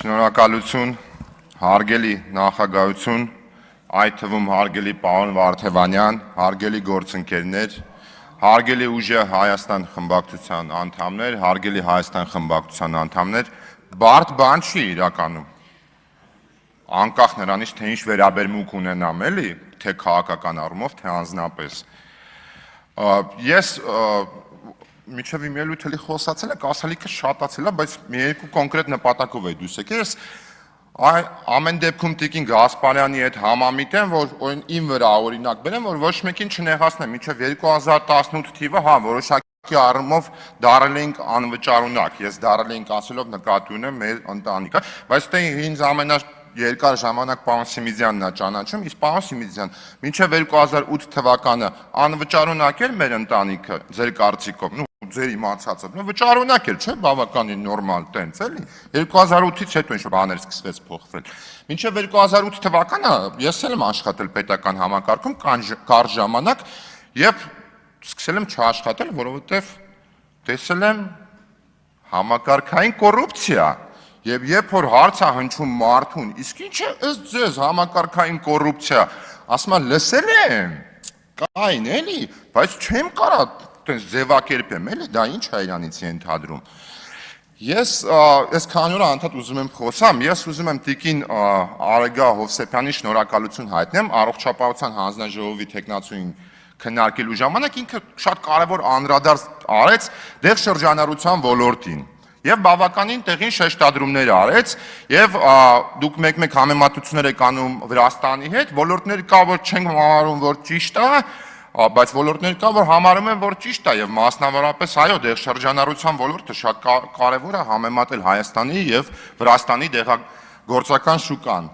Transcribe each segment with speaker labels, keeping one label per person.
Speaker 1: Շնորհակալություն, հարգելի նախագահություն, այդ թվում հարգելի պարոն Վարդևանյան, հարգելի գործընկերներ, հարգելի ուժը Հայաստան խմբակցության անդամներ, հարգելի Հայաստան խմբակցության անդամներ, բարդ բան չի իրականում, անկախ նրանից, թե ինչ վերաբերմունք ունենամ, էլի, թե քաղաքական առումով, թե անձնապես։ Ես միջև իմ ելույթը խոսացել եք, ասելիքը շատացել է, բայց մի երկու կոնկրետ նպատակով է դուս եկել։ Ես ամեն դեպքում Տիկին Գասպարյանի հետ համամիտ եմ, որ իմ վրա օրինակ բերեմ, որ ոչ մեկին չնեղացնեմ, մինչև 2018 թիվը, հա, որոշակի առումով դարել էինք անվճարունակ, ես դարել էինք ասելով նկատի ունեմ մեր ընտանիքը, բայց դե ինձ երկար ժամանակ պարոն Սիմիզյանն է ճանաչում, իսկ պարոն Սիմիզյան, մինչև 2008 թվականը անվճարունակ էր մեր ընտանիքը, ձեր կարծիքով, ձեր իմացածով, վճարունակ էր, չէ, բավականին նորմալ տենց, էլի, 2008-ից հետո ինչ բաներ սկսվեց փոխվել։ Մինչև 2008 թվականը ես էլ եմ աշխատել պետական համակարգում կարճ ժամանակ եւ սկսել եմ չաշխատել, որովհետեւ տեսել եմ համակարգային կոռուպցիա։ Եվ երբ որ հարց է հնչում մարդուն, իսկ ինչ է ըստ ձեզ համակարգային կոռուպցիա, ասում եմ լսել եմ, կային էլի, բայց չեմ կարա տենց ձևակերպեմ, էլի դա ինչ է իրանից ենթադրում։ Ես այս քանի օր անդադ ուզում եմ խոսամ, ես ուզում եմ Տիկին Արեգա Հովսեփյանի շնորհակալություն հայտնեմ առողջապահության հանձնաժողովի տեխնացուին քննարկելու ժամանակ ինքը շատ կարևոր անդրադարձ արեց դեղ շրջանառության ոլորտին։ Եվ բավականին տեղին շեշտադրումներ արեց, եւ դուք մեկ-մեկ համեմատություններ եք անում Վրաստանի հետ, ոլորտներ կա, որ չենք համարում, որ ճիշտ է, բայց ոլորտներ կա, որ համարում են, որ ճիշտ է, եւ մասնավորապես այո, դեղ շրջանառության ոլորտը շատ կարեւոր է համեմատել Հայաստանի եւ Վրաստանի դեղագործական շուկան։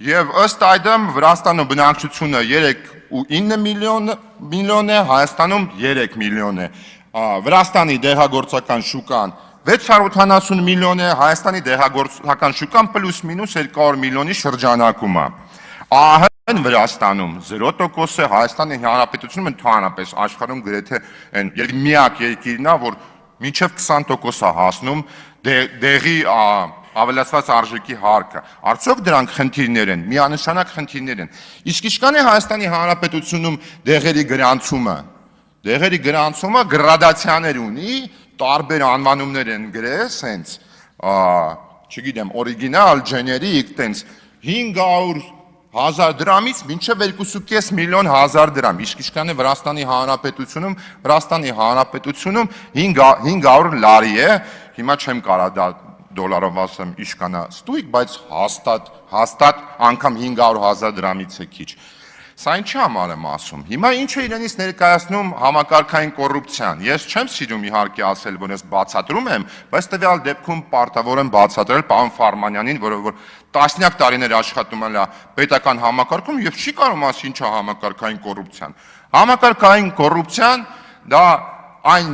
Speaker 1: Եվ ըստ այդմ Վրաստանում բնակչությունը 3.9 միլիոն է, Հայաստանում 3 միլիոն է։ Վրաստանի դեղագործական շուկան 680 միլիոն է, Հայաստանի դեղագործական շուկան պլյուս մինուս 200 միլիոնի շրջանակում է։ ԱՀ-ն Վրաստանում 0% է, Հայաստանի Հանրապետությունում ընդհանրապես աշխարհում գրեթե միակ երկիրն է, որ մինչև 20% է հասնում դեղի ավելացված արժեքի հարկը։ Արդյոք դրանք խնդիրներ են, միանշանակ խնդիրներ են։ Իսկ ինչքան է Հայաստանի Հանրապետությունում դեղերի գրանցումը։ Դեղերի գրանցումը գրադացիաներ ունի, տարբեր անվանումներ են գրել, սենց, չգիտեմ, օրիգինալ, ջեներիկ, տենց 500,000 դրամից մինչև 2.5 միլիոն դրամ, իսկ ինչքան է Վրաստանի Հանրապետությունում 500 լարի է, հիմա չեմ կարա դա դոլարով ասեմ իշկանա ստույգ, բայց հաստատ անգամ 500,000 դրամից է քիչ։ Սա ինչի համար եմ ասում։ Հիմա ինչ է իրենից ներկայացնում համակարգային կոռուպցիան։ Ես չեմ սիրում իհարկե ասել, որ ես բացատրում եմ, բայց տվյալ դեպքում պարտավոր եմ բացատրել պարոն Ֆարմանյանին, որ տասնյակ տարիներ աշխատում է պետական համակարգում եւ չի կարող ասի ինչ է համակարգային կոռուպցիան։ Համակարգային կոռուպցիան դա այն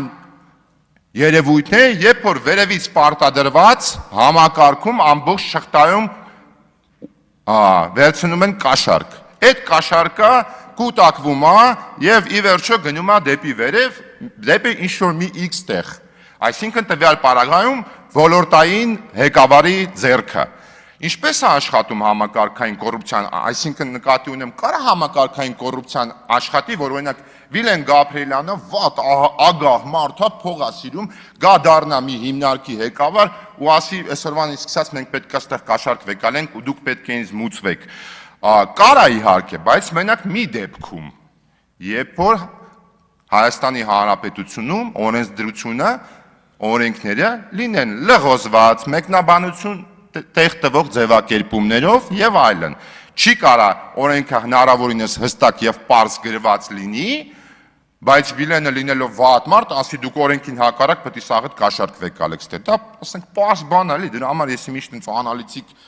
Speaker 1: երևույթն է, երբ որ վերևից պարտադրված համակարգում ամբողջ շղթայում վերցնում են կաշառք։ Այդ կաշառքը կուտակվում է եւ ի վերջո գնում է դեպի վերև, դեպի ինչ-որ մի X տեղ։ Այսինքն տվյալ պարագայում ոլորտային ղեկավարի ձեռքը։ Ինչպես է աշխատում համակարգային կոռուպցիան, այսինքն նկատի ունեմ, կարա համակարգային կոռուպցիան աշխատի, որ օրինակ Վիլեն Գաբրիելյանը վատ ագահ մարդ է, փող է սիրում, գա դառնա մի հիմնարկի ղեկավար ու ասի այսօրվանից սկսած մենք պետք է այստեղ կաշառք վեկալենք ու դուք պետք է ինձ մուծվեք։ Կարա իհարկե, բայց մենակ մի դեպքում, երբ որ Հայաստանի Հանրապետությունում օրենսդրությունը, օրենքները լինեն լղոզված, մեկնաբանություն տեղ տվող ձևակերպումներով եւ այլն։ Չի կարա օրենքը հնարավորինս հստակ եւ պարզ գրված լինի, բայց Վիլենը լինելով վատ մարդ, ասի դուք օրենքին հակառակ պետք է սաղդ կաշառք վեկալեք, դա ասենք պարզ բան է, դրա համար ես միշտ ինձ անալիտիկ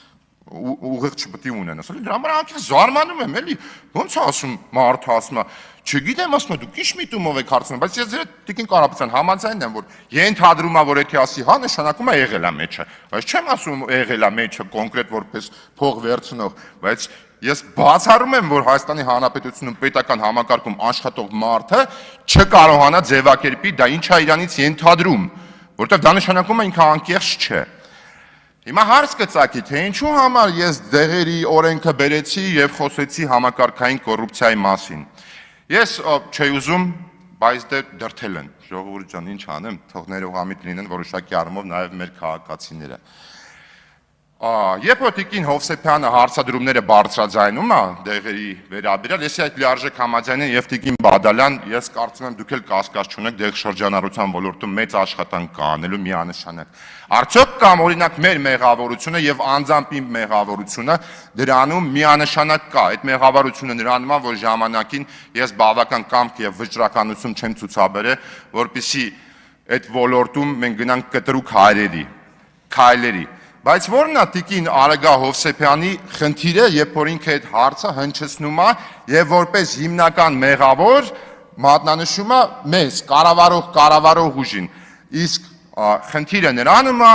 Speaker 1: ուղիղ չպետք է ունենաս, դրա համար անկեղծ զարմանում եմ, էլի, ոնց է ասում մարդը ասում է, չգիտեմ ասում է, դուք ինչ միտումով եք հարցնում, բայց ես ձեր Տիկին Կարապետյան համաձայն եմ, որ ենթադրում է, որ եթե ասի հա, նշանակում է եղել է մեջը, բայց չեմ ասում եղել է մեջը կոնկրետ որպես փող վերցնող, բայց ես բացառում եմ, որ Հայաստանի Հանրապետությունում պետական համակարգում աշխատող մարդը չկարողանա ձևակերպի դա ինչ է իրանից ենթադրում, որովհետև դա նշանակում է ինքը անկեղծ չէ։ Հիմա հարց կծակի, թե ինչու համար ես դեղերի օրենքը բերեցի եւ խոսեցի համակարգային կոռուպցիայի մասին։ Ես չէի ուզում, բայց դե դրթել են, ժողովուրդ ջան, ինչ անեմ, թող ներողամիտ լինեն որոշակի առումով նաեւ մեր քաղաքացիները։ Երբ որ Տիկին Հովսեփյանը հարցադրումները բարձրաձայնում է դեղերի վերաբերյալ, ես այդ լիարժեք համաձայնեմ եւ Տիկին Բադալյան, ես կարծում եմ դուք էլ կասկած չունեք դեղ շրջանառության ոլորտում մեծ աշխատանք կա անելու միանշանակ։ Արդյոք կամ օրինակ մեր մեղավորությունը եւ անձամբ իմ մեղավորությունը դրանում միանշանակ կա։ Այդ մեղավորությունը նրանում է, որ ժամանակին ես բավական կամք եւ վճռականություն չեմ ցուցաբերել, որպեսզի այդ ոլորտում մենք գնանք կտրուկ քայլերի։ Բայց որն է Տիկին Արեգա Հովսեփյանի խնդիրը, երբ որ ինքը այդ հարցը հնչեցնում է եւ որպես հիմնական մեղավոր մատնանշում է մեզ կառավարող ուժին։ Իսկ խնդիրը նրանում է,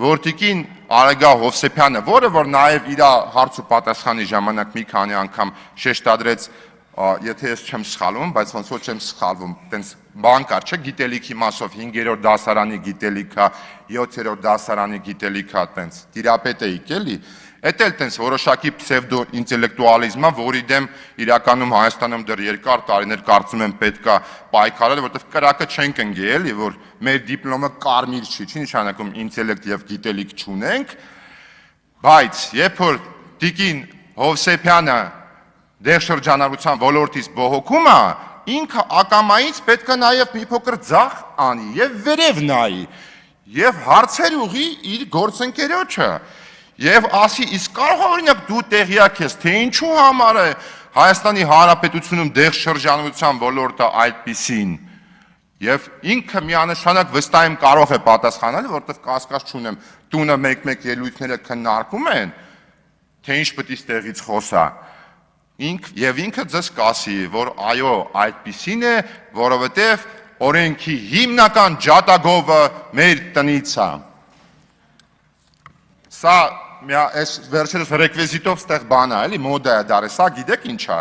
Speaker 1: որ Տիկին Արեգա Հովսեփյանը, որը որ նաեւ իր հարց ու պատասխանի ժամանակ մի քանի անգամ շեշտադրեց, եթե ես չեմ սխալվում, բայց ոնց որ չեմ սխալվում, տենց բան կար, չէ, գիտելիքի մասով 5-րդ դասարանի գիտելիքա, 7-րդ դասարանի գիտելիքա, տենց տիրապետ էիք էլի, էդ էլ տենց որոշակի պսևդո ինտելեկտուալիզմա, որի դեմ իրականում Հայաստանում դեռ երկար տարիներ կարծում եմ պետքա պայքարել, որովհետև կրակը չենք ընկել էլի, որ մեր դիպլոմը կարմիր չի նշանակում ինտելեկտ եւ գիտելիք չունենք, բայց երբ որ Տիկին Հովսեփյանը դեղ շրջանառության ոլորտից բողոքում է, ինքը ակամայից պետք է նաև մի փոքր ձախ անի եւ վերև նայի եւ հարցեր ուղի իր գործընկերոջը եւ ասի իսկ կարող օրինակ դու տեղյակ ես թե ինչու համար է Հայաստանի Հանրապետությունում դեղ շրջանառության ոլորտը այդպիսին եւ ինքը միանշանակ վստահ եմ կարող է պատասխանել, որովհետեւ կասկած չունեմ տունը մեկ-մեկ ելույթները քննարկում են թե ինչ պետք է ստեղից խոսա Ինքը ձեզ կասի, որ այո, այդպիսին է, որովհետև օրենքի հիմնական ջատագովը մեր տնից է։ Սա այս վերջերս ռեկվիզիտով ստեղ բան է, էլի մոդա է դարը, սա գիտեք ինչ է։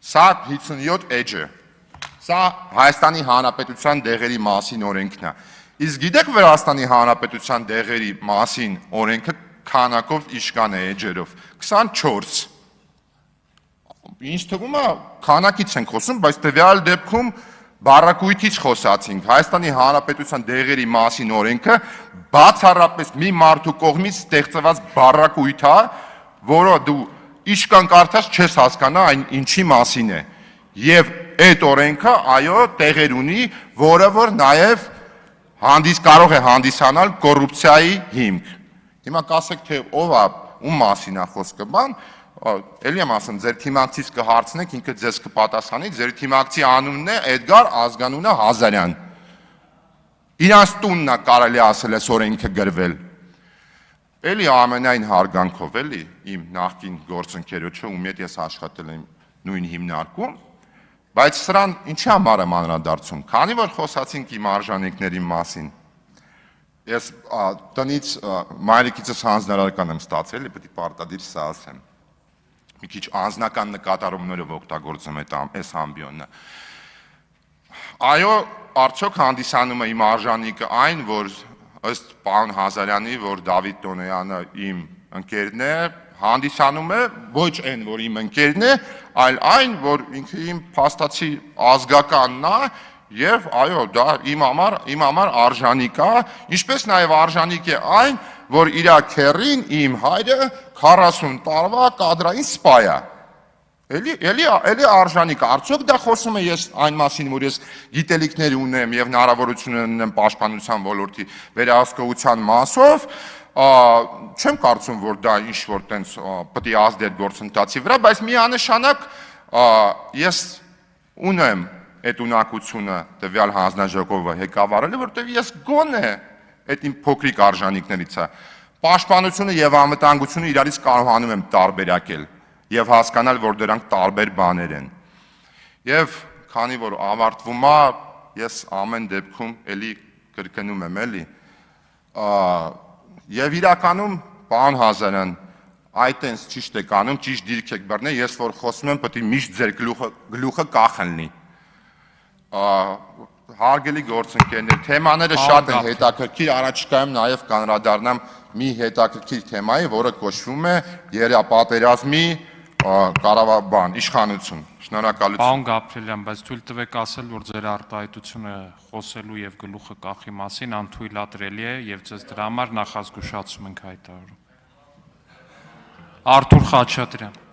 Speaker 1: Սա 57 էջը։ Սա Հայաստանի Հանրապետության դեղերի մասին օրենքն է։ Իսկ գիտեք Վրաստանի Հանրապետության դեղերի մասին օրենքը քանակով իշկան է էջերով 24 Ինչ թվում է քանակից ենք խոսում, բայց տվյալ դեպքում բառակույտից խոսացինք Հայաստանի Հանրապետության դեղերի մասին օրենքը բացառապես մի մարդու կողմից ստեղծված բառակույտ է, որը դու իշկան կարդաս չես հասկանա այն ինչի մասին է։ Եվ այդ օրենքը այո տեղեր ունի, որը որ նաև կարող է հանդիսանալ կոռուպցիայի հիմք։ Հիմա կասեք թե ով է, ում մասին է խոսքը, բան, էլի եմ ասում, ձեր թիմակցից կհարցնեք, ինքը ձեզ կպատասխանի, ձեր թիմակցի անունն է Էդգար Ազգանունը Հազարյան։ Իրանց տունն է կարելի ասել այս օրենքը գրվել։ Էլի ամենայն հարգանքով, էլի իմ նախկին գործընկերոջը, ում հետ ես աշխատել եմ նույն հիմնարկում, բայց սրան ինչի համար եմ անդրադարձում, քանի որ խոսացինք իմ արժանինքների մասին։ Ես տնից մայրիկիցս հանձնարարական եմ ստացել, պետք է պարտադիր սա ասեմ։ Մի քիչ անձնական նկատառումներով օգտագործում այս ամբիոնը։ Այո, արդյոք հանդիսանում է իմ արժանինքը այն, որ ըստ պարոն Հազարյանի, որ Դավիթ Տոնոյանը իմ ընկերն է, հանդիսանում է ոչ այն, որ իմ ընկերն է, այլ այն, որ ինքը իմ փաստացի ազգականն է, եւ այո, դա իմ համար արժանիք է, ինչպես նաեւ արժանիք է այն, որ իր քերին իմ հայրը 40 տարվա կադրային սպա է։ Էլի արժանիք է, արդյոք դա խոսում է ես այն մասին, որ ես գիտելիքներ ունեմ եւ հնարավորություն ունեմ պաշտպանության ոլորտի վերահսկողության մասով, չեմ կարծում, որ դա ինչ որ տենց պետք է ազդի այդ գործընթացի վրա, բայց միանշանակ ես ունեմ այդ ունակությունը տվյալ հանձնաժողովը ղեկավարելու, որտեղ ես գոնե այդ իմ փոքրիկ արժանինքներից է պաշտպանությունը եւ անվտանգությունը իրարից կարողանում եմ տարբերակել եւ հասկանալ, որ դրանք տարբեր բաներ են։ Եվ քանի որ ավարտվում է, ես ամեն դեպքում էլի կրկնում եմ, էլի եւ իրականում պարոն Հազարյան այդտենց ճիշտ եք անում, ճիշտ դիրք եք բռնել, ես որ խոսում եմ, պետք է միշտ ձեր գլուխը կախ լինի։ Հարգելի գործընկերներ, թեմաները շատ են հետաքրքիր, առաջիկայում նաև կանրադառնամ մի հետաքրքիր թեմայի, որը կոչվում է երապատերազմի իշխանություն։ Շնորհակալություն։
Speaker 2: Պարոն Գաբրելյան, բայց թույլ տվեք ասել, որ ձեր արտահայտությունը խոսելու եւ գլուխը կախի մասին անթույլատրելի է եւ ձեզ դրա համար նախազգուշացում ենք հայտարարում։ Արթուր Խաչատրյան։